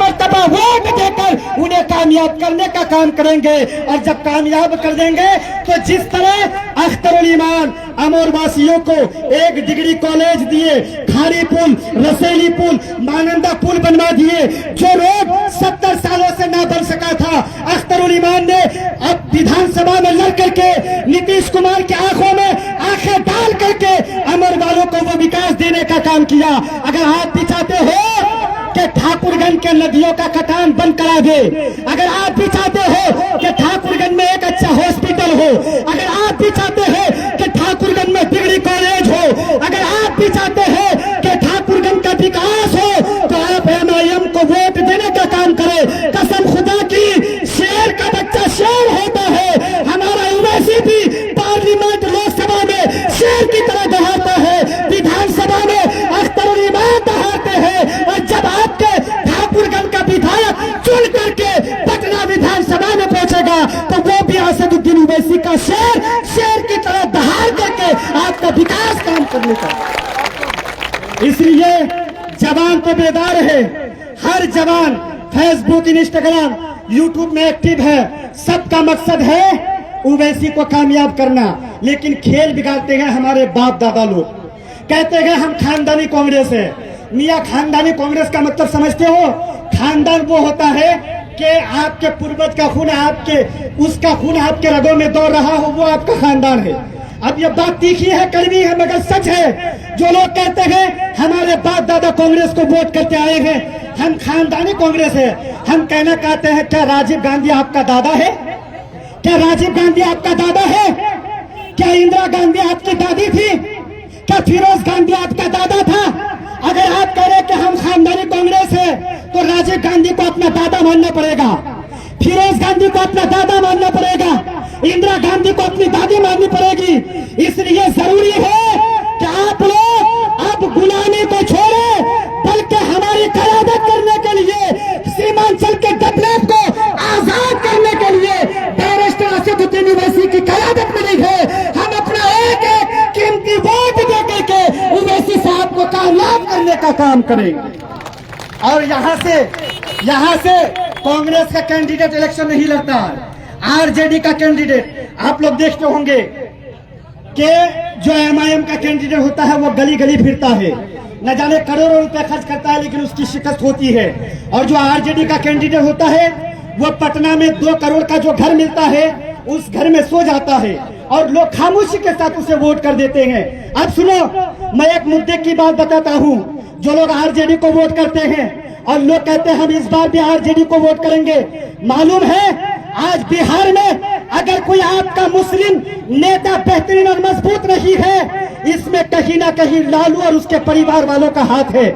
मर्तबा वोट देकर उन्हें कामयाब करने का काम करेंगे। और जब कामयाब कर देंगे तो जिस तरह अख्तर उल ईमान अमोर वासियों को 1 डिग्री कॉलेज दिए, खारी पुल, रसेली पुल, मानंदा पुल बनवा दिए, जो रोड 70 सालों से ना बन सका था, अख्तर उल ईमान ने अब विधानसभा में लड़ करके नीतीश कुमार की आंखों में आंखें डाल करके अमर वालों को वो विकास देने का काम किया। अगर आप भी चाहते हो कि ठाकुरगंज के नदियों का कटान बंद करा दे, अगर आप भी चाहते हो कि ठाकुरगंज में एक अच्छा हॉस्पिटल हो, अगर आप भी चाहते हैं कि ठाकुरगंज में डिग्री कॉलेज हो, अगर आप भी चाहते हैं कि ठाकुरगंज का विकास हो, तो आप एमआईएम को वोट देने का काम करें। कसम खुदा की, शेर का बच्चा शेर होता है। हमारा ओवैसी भी पार्लियामेंट लोकसभा में शेर की तरह दहाड़ता है, विधानसभा में अख्तर उल ईमान दहाड़ते हैं। और जब आपके ठाकुरगंज का विधायक चुन करके पटना विधानसभा में पहुंचेगा तो वो भी असदुद्दीन ओवैसी का शेर की तरह दहाड़ करके आपका विकास काम करने का। इसलिए जवान तो बेदार है, हर जवान फेसबुक, इंस्टाग्राम, यूट्यूब में एक्टिव है। सबका मकसद है ओवैसी को कामयाब करना, लेकिन खेल बिगाड़ते हैं हमारे बाप दादा लोग। कहते हैं हम खानदानी कांग्रेस है। मियाँ, खानदानी कांग्रेस का मतलब समझते हो? खानदान वो होता है कि आपके पूर्वज का खून उसका खून आपके रगों में दौड़ रहा हो, वो आपका खानदान है। अब ये बात तीखी है, कड़वी है, मगर सच है। जो लोग कहते हैं हमारे बाप दादा कांग्रेस को वोट करते आए हैं, हम खानदानी कांग्रेस है, हम कहना चाहते हैं क्या राजीव गांधी आपका दादा है? क्या राजीव गांधी आपका दादा है? क्या इंदिरा गांधी आपकी दादी थी? क्या फिरोज गांधी आपका दादा था? अगर आप कह रहे कि हम खानदानी कांग्रेस है तो राजीव गांधी को अपना दादा मानना पड़ेगा, फिरोज गांधी को अपना दादा मानना पड़ेगा, इंदिरा गांधी को अपनी दादी माननी पड़ेगी। इसलिए जरूरी है कि आप लोग अब गुलामी को छोड़े, बल्कि हमारी क़यादत करने के लिए, सीमांचल के डेवलप को आजाद करने के लिए बैरिस्टर असदुद्दीन ओवैसी की क़यादत मिली है। हम अपना एक एक कीमती वोट दे करके ओवैसी साहब को कामयाब करने का काम करेंगे। और यहाँ से कांग्रेस का कैंडिडेट इलेक्शन नहीं लड़ता, आरजेडी का कैंडिडेट। आप लोग देखते होंगे कि जो एमआईएम का कैंडिडेट होता है वो गली गली फिरता है, न जाने करोड़ों रुपए खर्च करता है, लेकिन उसकी शिकस्त होती है। और जो आरजेडी का कैंडिडेट होता है वो पटना में 2 करोड़ का जो घर मिलता है उस घर में सो जाता है और लोग खामोशी के साथ उसे वोट कर देते हैं। अब सुनो, मैं एक मुद्दे की बात बताता हूँ। जो लोग आरजेडी को वोट करते हैं और लोग कहते हैं हम इस बार भी आरजेडी को वोट करेंगे, मालूम है आज बिहार में अगर कोई आपका मुस्लिम नेता बेहतरीन और मजबूत नहीं है, इसमें कहीं ना कहीं लालू और उसके परिवार वालों का हाथ है।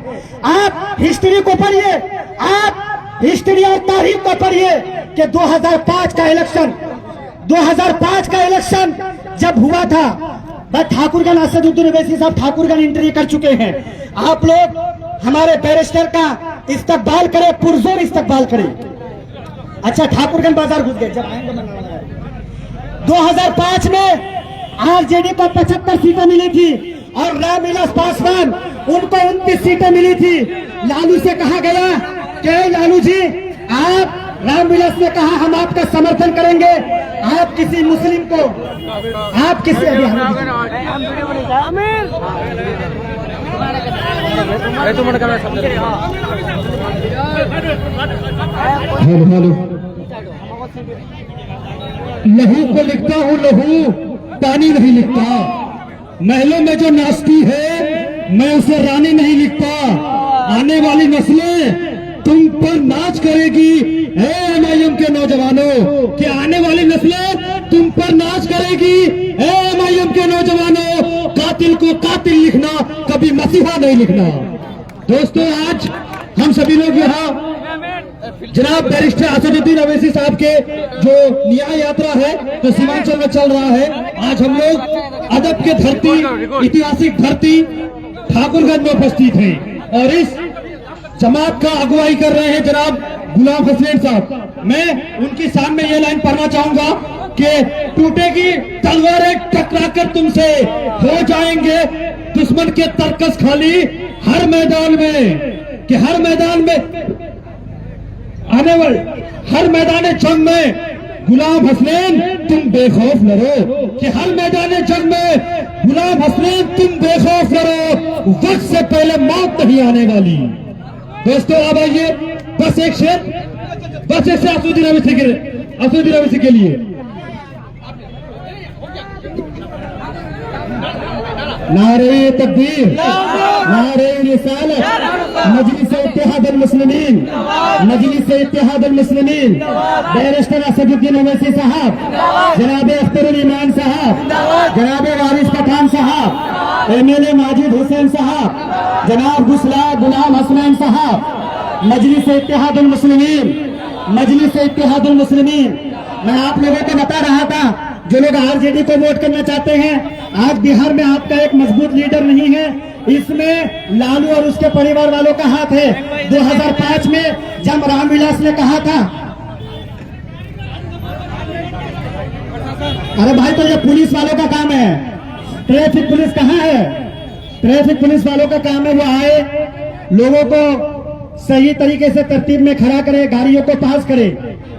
आप हिस्ट्री को पढ़िए, आप हिस्ट्री और तारीख को पढ़िए कि 2005 का इलेक्शन जब हुआ था, बस ठाकुरगंज असदुद्दीन ओवैसी साहब ठाकुरगंज एंट्री कर चुके हैं। आप लोग हमारे बैरिस्टर का इस्तकबाल करें, पुरजोर इस्तकबाल करें। अच्छा, ठाकुरगंज बाजार घुस गए, जब आएंगे 2005 में आरजेडी को 75 सीटें मिली थी और रामविलास पासवान उनको 29 सीटें मिली थी। लालू से कहा गया कि लालू जी, आप, रामविलास ने कहा हम आपका समर्थन करेंगे, आप किसी मुस्लिम को, आप किसी लहू को लिखता हूँ, लहू पानी नहीं लिखता। महलों में जो नाचती है मैं उसे रानी नहीं लिखता। आने वाली नस्लें तुम पर नाच करेगी एमआईएम के नौजवानों, कि आने वाली नस्लें तुम पर नाच करेगी एमआईएम के नौजवानों। कातिल को कातिल लिखना, कभी मसीहा नहीं लिखना। दोस्तों, आज हम सभी लोग यहाँ जनाब बैरिस्टर असदुद्दीन ओवैसी साहब के जो न्याय यात्रा है जो सीमांचल में चल रहा है, आज हम लोग अदब के धरती, ऐतिहासिक धरती ठाकुरगंज में उपस्थित हैं और इस जमात का अगुवाई कर रहे हैं जनाब गुलाम हसनैन साहब। मैं उनकी शान में ये लाइन पढ़ना चाहूंगा कि टूटेगी तलवारें टकराकर तुमसे, हो जाएंगे दुश्मन के तरकस खाली हर मैदान में, कि हर मैदान में आने वाले हर मैदान जंग में गुलाम हसनैन तुम बेखौफ लड़ो, कि हर मैदान जंग में गुलाम हसनैन तुम बेखौफ लड़ो, वक्त से पहले मौत नहीं आने वाली। दोस्तों अब आइए बस एक शेर असुद्दीन ओवैसी के लिए। नारे तकबीर, नारे रिसालत, मजलिस इत्तेहादुल मुस्लिमीन, मजलिस इत्तेहादुल मुस्लिमीन, बैरिस्टर असदुद्दीन ओवैसी साहब, जनाब अख्तरुल ईमान साहब, जनाब वारिस पठान साहब, एमएलए माजिद हुसैन साहब, जनाब गुलाम हसनैन साहब, मजलिस इत्तेहादुल मुस्लिमीन, मजलिस इत्तेहादुल मुस्लिमीन। मैं आप लोगों को बता रहा था, जो लोग आरजेडी को वोट करना चाहते हैं, आज बिहार में आपका एक मजबूत लीडर नहीं है, इसमें लालू और उसके परिवार वालों का हाथ है। 2005 में जब रामविलास ने कहा था, अरे भाई तो ये पुलिस वालों का काम है, ट्रैफिक पुलिस कहाँ है? ट्रैफिक पुलिस वालों का काम है, वो आए, लोगों को सही तरीके से तरतीब में खड़ा करे, गाड़ियों को पास करे।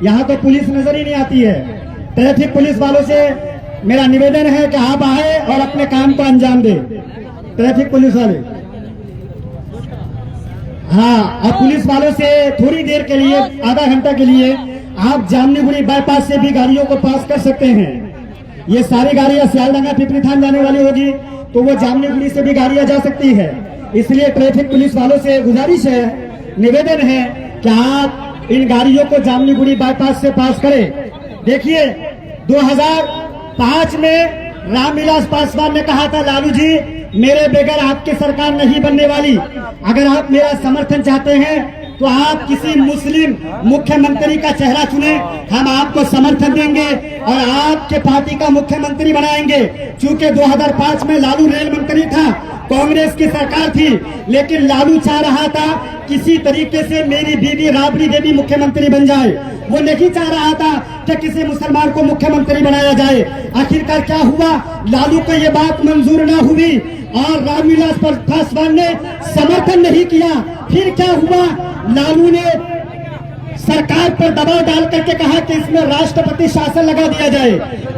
यहाँ तो पुलिस नजर ही नहीं आती है। ट्रैफिक पुलिस वालों से मेरा निवेदन है कि आप आए और अपने काम को अंजाम दे। ट्रैफिक पुलिस वाले, हाँ, अब पुलिस वालों से थोड़ी देर के लिए, आधा घंटा के लिए आप जामनीगुड़ी बाईपास से भी गाड़ियों को पास कर सकते हैं। ये सारी गाड़ियां सियालदंगा पिपरी थान जाने वाली होगी, तो वो जामनीगुड़ी से भी गाड़ियां जा सकती है। इसलिए ट्रैफिक पुलिस वालों से गुजारिश है, निवेदन है कि आप इन गाड़ियों को जामनीगुड़ी बाईपास से पास करें। देखिए 2005 में रामविलास पासवान ने कहा था, लालू जी मेरे बगैर आपकी सरकार नहीं बनने वाली, अगर आप मेरा समर्थन चाहते हैं तो आप किसी मुस्लिम मुख्यमंत्री का चेहरा चुने, हम आपको समर्थन देंगे और आपके पार्टी का मुख्यमंत्री बनाएंगे। चूंकि 2005 में लालू रेल मंत्री था, कांग्रेस की सरकार थी, लेकिन लालू चाह रहा था किसी तरीके से मेरी बीवी राबड़ी देवी मुख्यमंत्री बन जाए। वो नहीं चाह रहा था कि किसी मुसलमान को मुख्यमंत्री बनाया जाए। आखिरकार क्या हुआ, लालू को ये बात मंजूर ना हुई और रामविलास पासवान ने समर्थन नहीं किया। फिर क्या हुआ, लालू ने सरकार पर दबाव डाल करके कहा कि इसमें राष्ट्रपति शासन लगा दिया जाए।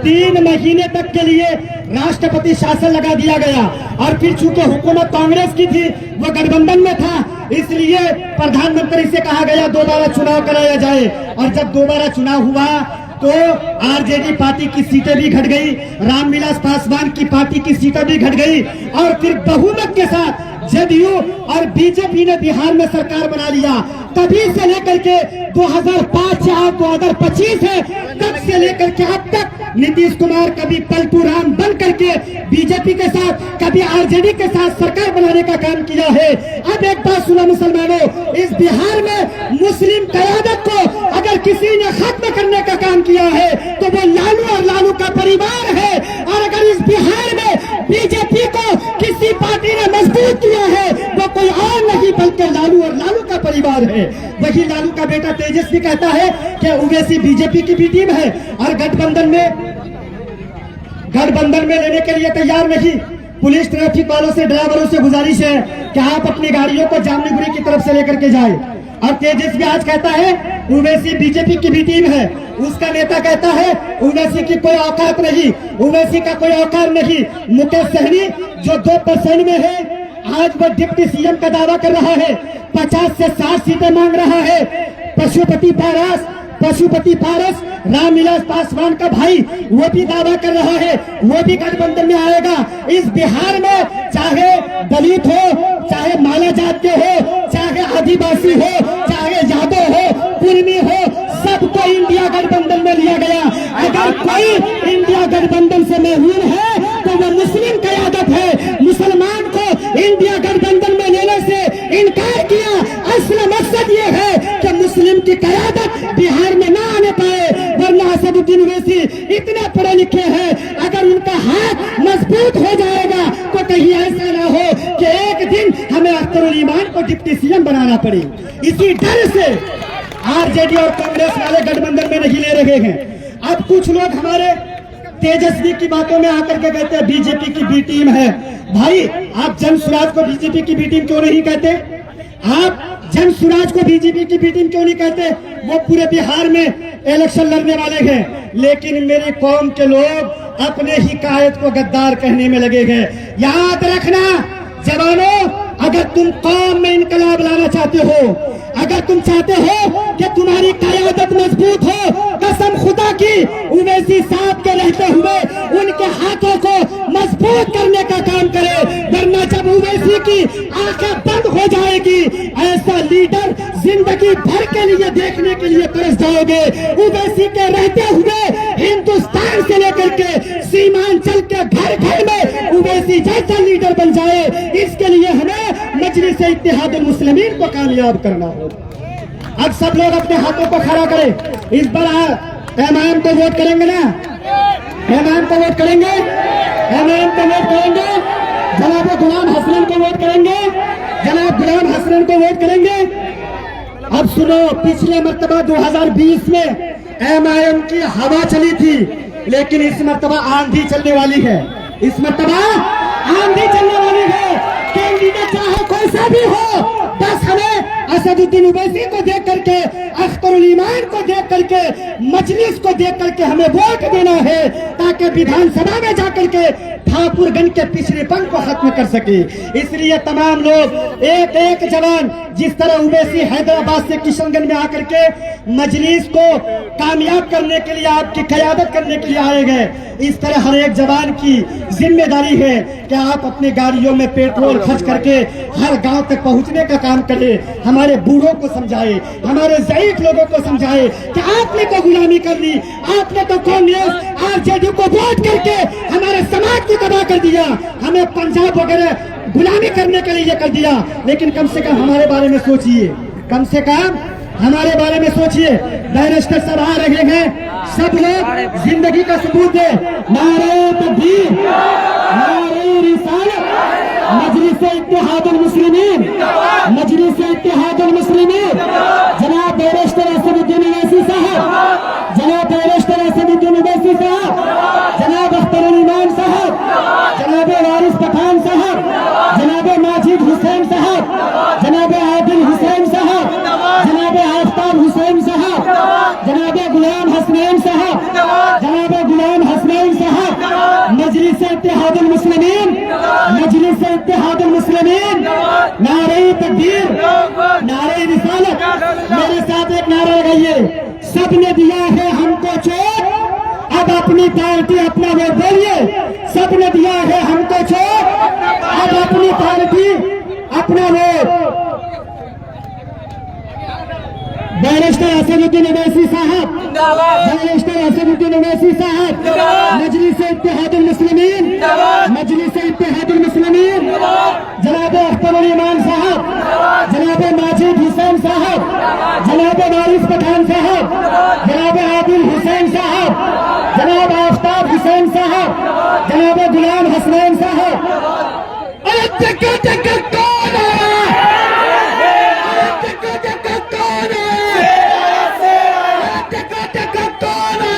3 महीने तक के लिए राष्ट्रपति शासन लगा दिया गया और फिर चूंकि हुकूमत कांग्रेस की थी, वो गठबंधन में था, इसलिए प्रधानमंत्री से कहा गया दोबारा चुनाव कराया जाए। और जब दोबारा चुनाव हुआ तो आरजेडी पार्टी की सीटें भी घट गई, रामविलास पासवान की पार्टी की सीटें भी घट गई और फिर बहुमत के साथ जदयू और बीजेपी ने बिहार में सरकार बना लिया। तभी से लेकर के 2005 से आज 2025 है, तब से लेकर के अब तक नीतीश कुमार कभी पलटू राम बन करके बीजेपी के साथ, कभी आरजेडी के साथ सरकार बनाने का काम किया है। अब एक बात सुनो मुसलमानों, इस बिहार में मुस्लिम कयादत को अगर किसी ने खत्म करने का काम किया है तो वो लालू और लालू का परिवार है। और अगर इस बिहार में बीजेपी को किसी पार्टी ने मजबूत किया है वो कोई और नहीं बल्कि लालू और लालू का परिवार है। वही लालू का बेटा तेजस्वी कहता है कि ओवैसी बीजेपी की भी टीम है और गठबंधन में लेने के लिए तैयार नहीं। पुलिस ट्रैफिक वालों से, ड्राइवरों से गुजारिश है कि आप अपनी गाड़ियों को जामनीगुड़ी की तरफ से लेकर के जाए। और तेजस्वी आज कहता है ओवैसी बीजेपी की भी टीम है, उसका नेता कहता है ओवैसी की कोई औकात नहीं, ओवैसी का कोई औकात नहीं। मुकेश सहनी जो 2% में है, आज वो डिप्टी सीएम का दावा कर रहा है, 50 से 60 सीटें मांग रहा है। पशुपति पारस रामविलास पासवान का भाई, वो भी दावा कर रहा है, वो भी गठबंधन में आएगा। इस बिहार में चाहे दलित हो, चाहे माला जात के हो, चाहे आदिवासी हो, चाहे यादव हो, कुर्मी हो, सबको इंडिया गठबंधन में लिया गया। अगर कोई इंडिया गठबंधन से महरूम है तो वो मुस्लिम कयादत है। मुसलमान को इंडिया गठबंधन में लेने से इनकार किया। असल मकसद ये है कि मुस्लिम की कयादत बिहार में ना आने पाए, वरना असदुद्दीन ओवैसी इतने पढ़े लिखे हैं, अगर उनका हाथ मजबूत हो जाएगा तो कहीं ऐसा ना हो कि एक दिन हमें अख्तरुल ईमान को डिप्टी सीएम बनाना पड़े। इसी डर से आरजेडी और कांग्रेस वाले गठबंधन में नहीं ले रहे हैं। अब कुछ लोग हमारे तेजस्वी की बातों में आकर के कहते हैं बीजेपी की बी टीम है। भाई आप जन सुराज को बीजेपी की बी टीम क्यों नहीं कहते? आप जन सुराज को बीजेपी की बी टीम क्यों नहीं कहते? वो पूरे बिहार में इलेक्शन लड़ने वाले हैं, लेकिन मेरी कौम के लोग अपने ही कायद को गद्दार कहने में लगे हैं। याद रखना जवानों, अगर तुम कौम में इनकलाब लाना चाहते हो, अगर तुम चाहते हो कि तुम्हारी क़यादत मजबूत हो, कसम खुदा की उवैसी साहब के रहते हुए उनके हाथों को मजबूत करने का काम करे, वरना जब उवैसी की आंखें बंद हो जाएगी, ऐसा लीडर जिंदगी भर के लिए देखने के लिए तरस जाओगे। उवैसी के रहते हुए हिंदुस्तान से लेकर के सीमांचल के घर घर में उवैसी जैसा लीडर बन जाए, इसके लिए हमें मजलिस इत्तेहादुल मुस्लिमीन को कामयाब करना हो। अब सब लोग अपने हाथों को खड़ा करें। इस बार इमाम को वोट करेंगे ना? इमाम को वोट करेंगे? इमाम को वोट करेंगे? जनाब गुलाम हसनैन को वोट करेंगे? जनाब गुलाम हसनैन को वोट करेंगे? अब सुनो, पिछले मर्तबा 2020 में MIM की हवा चली थी, लेकिन इस मर्तबा आंधी चलने वाली है। इस मर्तबा आंधी चलने वाली है। कैंडिडेट चाहे कोई सा भी हो, बस हमें असदुद्दीन ओवैसी को देख करके, अख्तरुल ईमान को देख करके, मजलिस को देख करके हमें वोट देना है, ताकि विधानसभा में जाकर के ठाकुरगंज के पिछड़ेपन को खत्म कर सके। इसलिए तमाम लोग एक एक जवान, जिस तरह ओवैसी हैदराबाद से किशनगंज में आकर के मजलिस को कामयाब करने के लिए, आपकी क़यादत करने के लिए आए गए, इस तरह हर एक जवान की जिम्मेदारी है कि आप अपनी गाड़ियों में पेट्रोल खर्च करके हर गांव तक पहुंचने का काम करें। हमारे बूढ़ों को समझाए, हमारे ज़ईफ लोगों को समझाए कि आपने तो गुलामी कर ली, आपने तो कांग्रेस RJD को वोट करके हमारे समाज को तबाह कर दिया, हमें पंजाब वगैरह गुलामी करने के लिए कर दिया। लेकिन कम से कम हमारे बारे में सोचिए, कम से कम हमारे बारे में सोचिए। बैरिस्टर सब आ रहे हैं, सब लोग जिंदगी का सबूत दे। नारे तकबीर, नारे रिसालत, मजलिस इत्तेहादुल मुस्लिमीन, मजलिस इत्तेहादुल मुस्लिमीन। जनाब बैरिस्टर असदुद्दीन ओवैसी साहब, जनाब बैरिस्टर असदुद्दीन ओवैसी साहब, जनाब अख्तरुल ईमान साहब, जनाब वारिस पठान साहब, जनाब माजिद हुसैन साहब, जनाब आदिल हुसैन साहब, जनाब आफ्ताब हुसैन साहब, जनाब गुलाम हसनैन साहब, जनाब गुलाम हसनैन साहब, मजलिस इत्तेहादुल मुस्लिमीन, मजलिस इत्तेहादुल मुस्लिमीन। नारे तकबीर, नारे रिसालत। मेरे साथ एक नारा लगाइए। सबने दिया है हमको चोट, अब अपनी पार्टी अपना वोट बोलिए। सबने दिया है हमको चोट, अब अपनी पार्टी अपना वोट। बैरिस्टर असदुद्दीन ओवैसी साहब, बैरिस्टर असदुद्दीन ओवैसी साहब, मजलिस इत्तेहादुल मुस्लिमीन, मजलिस इत्तेहादुल मुस्लिमीन। जनाब अख्तरुल ईमान साहब, जनाब माजिद हुसैन साहब, जनाब वारिस पठान साहब, जनाब आदिल हुसैन साहब, जनाब आफ्ताब हुसैन साहब, जनाब गुलाम हसनैन साहब। अरे टक्कर टक्कर कौन है? टक्कर टक्कर कौन है? टक्कर टक्कर कौन है?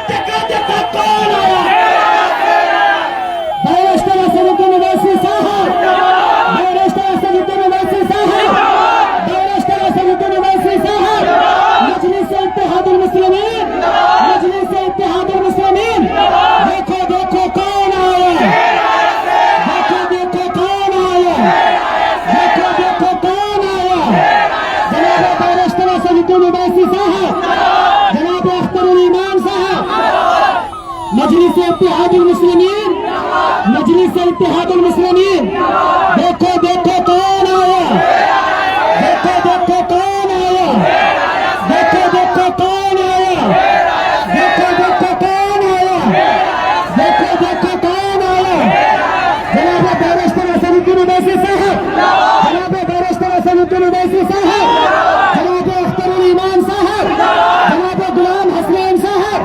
टक्कर टक्कर कौन है? बैरिस्टर असदुद्दीन ओवैसी साहब, बैरिस्टर असदुद्दीन ओवैसी साहब, बैरिस्टर असदुद्दीन ओवैसी साहब, मजलिस इत्तेहादुल मुस्लिमीन, मजलिस इत्तेहादुल मुस्लिमीन। देखो देखो कौन आया, देखो देखो कौन आया, देखो देखो कौन आया। जनाब बैरिस्टर असदुद्दीन ओवैसी साहब, जनाब अख्तरुल ईमान साहब, मजलिस इत्तेहादुल मुस्लिमीन, मजलिस इत्तेहादुल मुस्लिमीन। देखो देखो कौन आया, देखो देखो कौन आया, देखो देखो कौन आया, देखो देखो कौन आया, देखो देखो कौन आया। जनाब बैरिस्टर असदुद्दीन ओवैसी साहब, जनाब बैरिस्टर असदुद्दीन ओवैसी साहब, जनाब अख्तरुल ईमान साहब, जनाब गुलाम हसनैन साहब,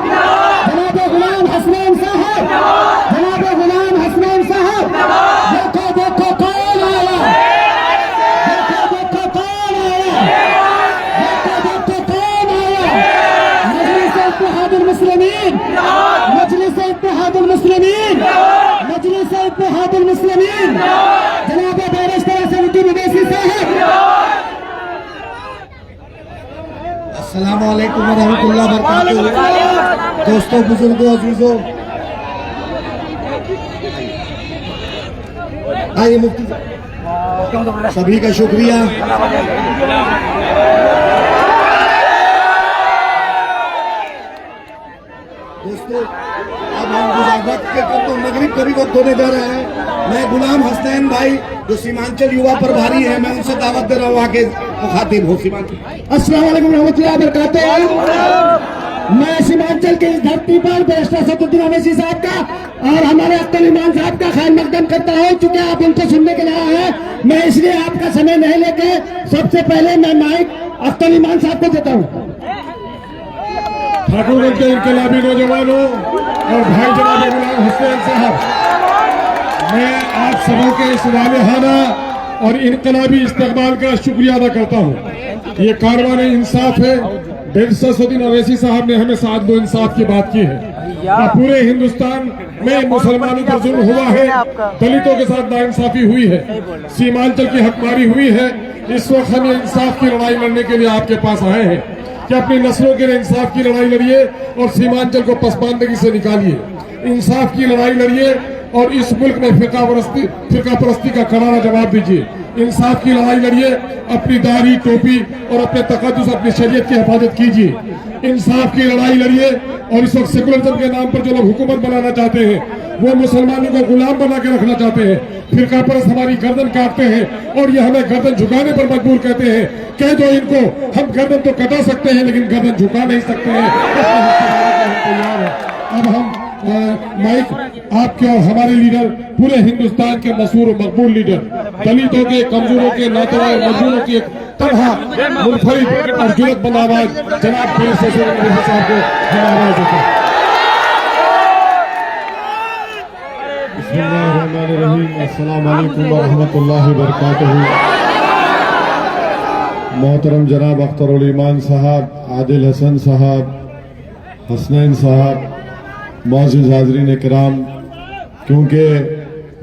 जनाब गुलाम हसनैन साहब, जनाब गुलाम हसनैन साहब। देखो देखो कौन आया, देखो देखो कौन आया, देखो देखो कौन आया। मजलिस इत्तेहादुल मुस्लिमीन, मजलिस इत्तेहादुल मुस्लिमीन, मजलिस इत्तेहादुल मुस्लिमीन। जनाब बैरिस्टर असदुद्दीन ओवैसी साहब, अस्सलाम वालेकुम रहमतुल्लाह बरकातुहू। दोस्तों, बुजुर्गों, अजीजों, आइए मुफ्ती साहब, सभी का शुक्रिया। दोस्तों, अब हम गुजावत के तो मगरिब कभी वक्त होने जा रहा है। मैं गुलाम हसनैन भाई जो सीमांचल युवा प्रभारी है, मैं उनसे दावत दे रहा हूँ आके मुखातिब हो। सीमांचल अस्सलाम वालेकुम रहमतुल्लाह बरकातुहू। मैं सीमांचल की इस धरती पर बैरिस्टर सदुद्दीन अवैसी साहब का और हमारे अख्तर ईमान साहब का खैर मकदम करता हूँ। चूंकि आप उनको सुनने के लिए आए हैं, मैं इसलिए आपका समय नहीं लेके सबसे पहले मैं माइक अख्तर ईमान साहब को देता हूँ। ठाकुरगंज के इनकलाबी नौजवानों और भाई जनाब गुलाम हुसैन साहब, मैं आप सबों के इस वालेहाना और इनकलाबी इस्तकबाल का शुक्रिया अदा करता हूँ। ये कारवान इंसाफ है। बैरिस्टर सदुद्दीन अवैसी साहब ने हमें साथ दो इंसाफ की बात की है। और पूरे हिंदुस्तान में मुसलमानों पर जुल्म हुआ है, दलितों के साथ नाइंसाफी हुई है, सीमांचल की हकमारी हुई है। इस वक्त हम इंसाफ की लड़ाई लड़ने के लिए आपके पास आए हैं कि अपनी नस्लों के लिए इंसाफ की लड़ाई लड़िए और सीमांचल को पसमानदगी से निकालिए। इंसाफ की लड़ाई लड़िए और इस मुल्क में फिरका परस्ती का करारा जवाब दीजिए। इंसाफ की लड़ाई लड़िए, अपनी दाढ़ी, टोपी और अपने तकद्दुस, अपनी शरीयत की हिफाजत कीजिए। इंसाफ की लड़ाई लड़िए। और इस वक्त सेकुलरिज्म के नाम पर जो लोग हुकूमत बनाना चाहते हैं, वो मुसलमानों को गुलाम बना के रखना चाहते हैं, फिरका परस्त हमारी गर्दन काटते हैं और ये हमें गर्दन झुकाने पर मजबूर कहते हैं। कह दो इनको, हम गर्दन तो कटा सकते हैं लेकिन गर्दन झुका नहीं सकते हैं। तैयार है। अब हम माइक आपके और हमारे लीडर, पूरे हिंदुस्तान के मशहूर और मकबूल लीडर, दलितों के, कमजोरों के, नातवाए मजदूरों की एक तनहा, मुनफरिद और जुरतमंद आवाज जनाब बैरिस्टर सदुद्दीन अवैसी साहब को हम आवाज देते हैं। बिस्मिल्लाहिर्रहमानिर्रहीम। अस्सलाम वालेकुम व रहमतुल्लाहि व बरकातुहू। मोहतरम जनाब अख्तर उल ईमान साहब, आदिल हसन साहब, हसनैन साहब, मौजूद हाज़रीन किराम, क्योंकि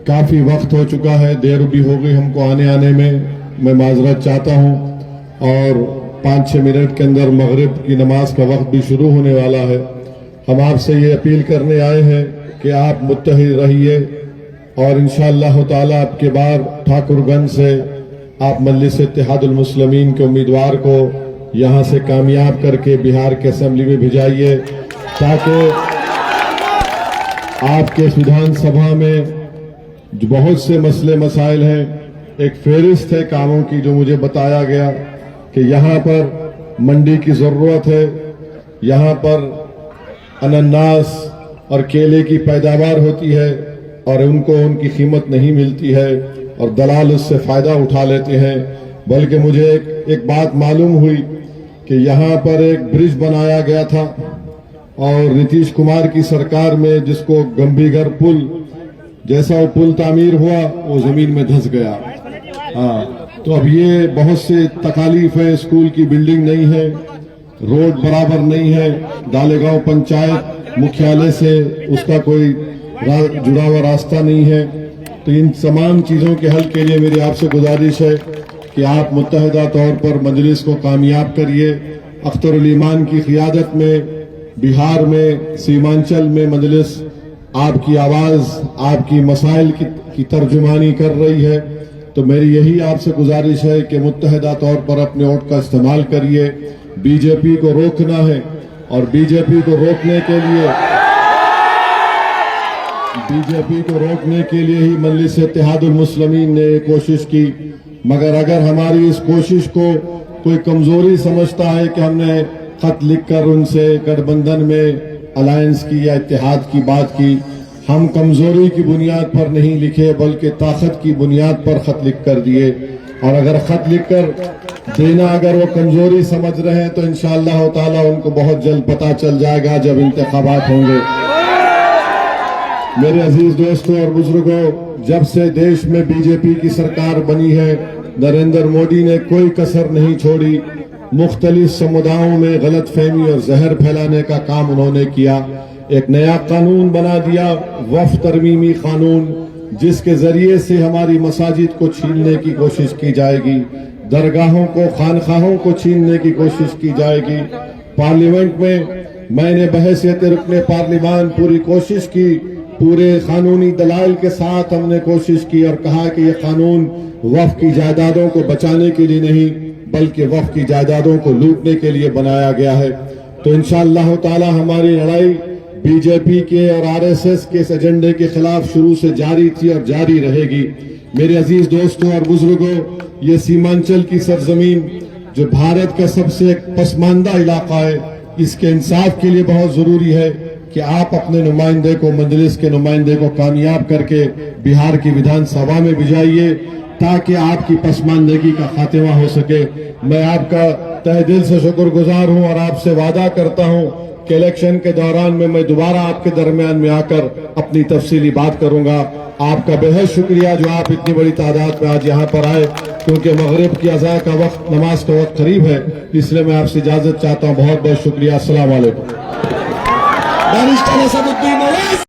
काफ़ी वक्त हो चुका है, देर भी हो गई हमको आने में, मैं माजरत चाहता हूँ। और 5-6 मिनट के अंदर मगरिब की नमाज का वक्त भी शुरू होने वाला है। हम आपसे ये अपील करने आए हैं कि आप मुत्तहिद रहिए और इंशाअल्लाह ताला आपके बार ठाकुरगंज से आप मजलिस इत्तेहादुल मुस्लिमीन के उम्मीदवार को यहाँ से कामयाब करके बिहार के असेंबली में भिजाइए, ताकि आपके विधानसभा में जो बहुत से मसले मसाइल हैं, एक फहरिस्त है कामों की जो मुझे बताया गया कि यहाँ पर मंडी की जरूरत है, यहाँ पर अनानास और केले की पैदावार होती है और उनको उनकी कीमत नहीं मिलती है और दलाल उससे फायदा उठा लेते हैं। बल्कि मुझे एक बात मालूम हुई कि यहाँ पर एक ब्रिज बनाया गया था और नीतीश कुमार की सरकार में, जिसको गंभीर पुल, जैसा वो पुल तामीर हुआ वो जमीन में धंस गया। हाँ, तो अब ये बहुत से तकालीफ है, स्कूल की बिल्डिंग नहीं है, रोड बराबर नहीं है, डालेगांव पंचायत मुख्यालय से उसका कोई जुड़ा हुआ रास्ता नहीं है। तो इन तमाम चीजों के हल के लिए मेरी आपसे गुजारिश है कि आप मुत्तहिदा तौर पर मजलिस को कामयाब करिए। अख्तर उल ईमान की क़ियादत में बिहार में, सीमांचल में मजलिस आपकी आवाज, आपकी मसाइल की तर्जुमानी कर रही है। तो मेरी यही आपसे गुजारिश है कि मुत्तहिदा तौर पर अपने वोट का इस्तेमाल करिए। बीजेपी को रोकना है और बीजेपी को रोकने के लिए ही मजलिस इत्तेहादुल मुस्लिमीन ने कोशिश की। मगर अगर हमारी इस कोशिश को कोई कमजोरी समझता है कि हमने खत लिखकर उनसे गठबंधन में अलायंस की या इत्तेहाद की बात की, हम कमजोरी की बुनियाद पर नहीं लिखे बल्कि ताकत की बुनियाद पर खत लिख कर दिए। और अगर खत लिखकर देना अगर वो कमजोरी समझ रहे हैं तो इंशाअल्लाह ताला उनको बहुत जल्द पता चल जाएगा जब इंतखाबात होंगे। मेरे अजीज दोस्तों और बुजुर्गों, जब से देश में बीजेपी की सरकार बनी है, नरेंद्र मोदी ने कोई कसर नहीं छोड़ी। मुख्तलिफ समुदायों में गलत फहमी और जहर फैलाने का काम उन्होंने किया। एक नया कानून बना दिया, वक्फ तरमीमी कानून, जिसके जरिए से हमारी मसाजिद को छीनने की कोशिश की जाएगी। दरगाहों को, खानखाहों को छीनने की कोशिश की जाएगी। पार्लियामेंट में मैंने बहैसियत रुकने पार्लिमान पूरी कोशिश की, पूरे कानूनी दलाइल के साथ हमने कोशिश की और कहा कि ये कानून वक्फ की जायदादों को बचाने के लिए नहीं बल्कि वक्फ की जायदादों को लूटने के लिए बनाया गया है। तो इंशाअल्लाह ताला हमारी लड़ाई बीजेपी के और आरएसएस के इस एजेंडे के खिलाफ शुरू से जारी थी और जारी रहेगी। मेरे अजीज दोस्तों और बुजुर्गों, ये सीमांचल की सरजमीन जो भारत का सबसे पसमानदा इलाका है, इसके इंसाफ के लिए बहुत जरूरी है कि आप अपने नुमाइंदे को, मजलिस के नुमाइंदे को कामयाब करके बिहार की विधानसभा में भिजाइए ताकि आपकी पसमानदगी का खात्मा हो सके। मैं आपका तहे दिल से शुक्रगुजार हूं और आपसे वादा करता हूं कि इलेक्शन के दौरान में मैं दोबारा आपके दरमियान में आकर अपनी तफसीली बात करूंगा। आपका बेहद शुक्रिया जो आप इतनी बड़ी तादाद में आज यहाँ पर आए, क्योंकि मगरिब की अज़ा का वक्त, नमाज का वक्त करीब है, इसलिए मैं आपसे इजाजत चाहता हूँ। बहुत बहुत शुक्रिया। अस्सलाम वालेकुम। बैरिस्टर असदुद्दीन ओवैसी।